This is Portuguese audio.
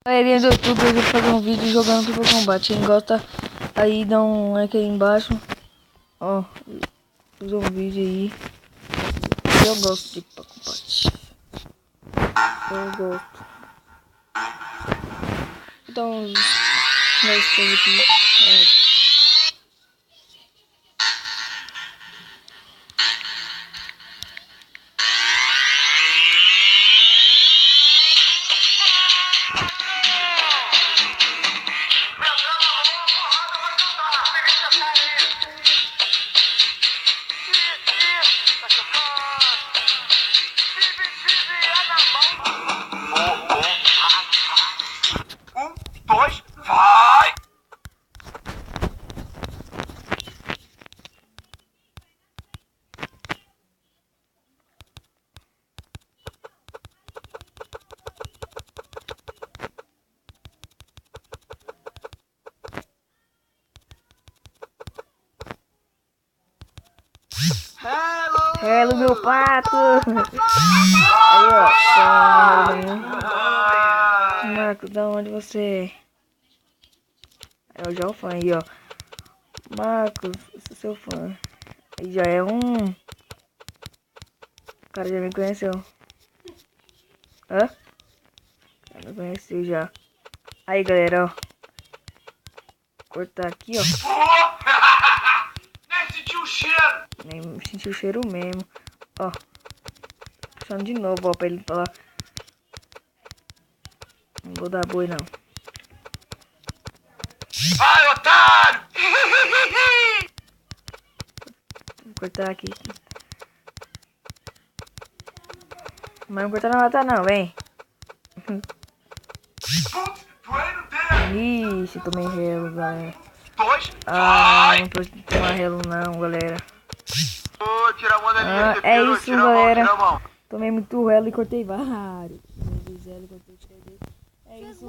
Galerinha do YouTube, eu vou fazer um vídeo jogando People Combat. Quem gosta aí, dá um like aí embaixo. Ó, fiz um vídeo aí. Eu gosto de People Combat. Eu gosto. Então, nós estamos aqui. Dois, vai! Hello, meu pato! Aí, ó. Marcos, da onde você é? O João fã aí, ó. Marcos, sou seu fã. Aí já é um. O cara já me conheceu. Hã? Já me conheceu já. Aí, galera, ó. Cortar aqui, ó. Nem senti o cheiro! Nem senti o cheiro mesmo. Ó. Puxando de novo, ó, pra ele falar. Não vou dar boi, não. Vai, otário! Vou cortar aqui. Mas não cortar na lata, não, vem. Putz, doei no dedo! Ixi, tomei relo, galera. Dois, Ah, vai! não tô tomar relo, não, galera. Ô, tira a mão da minha, É Tepiro, isso, tira a mão, galera. tira a mão. Tomei muito relo e cortei vários. É isso.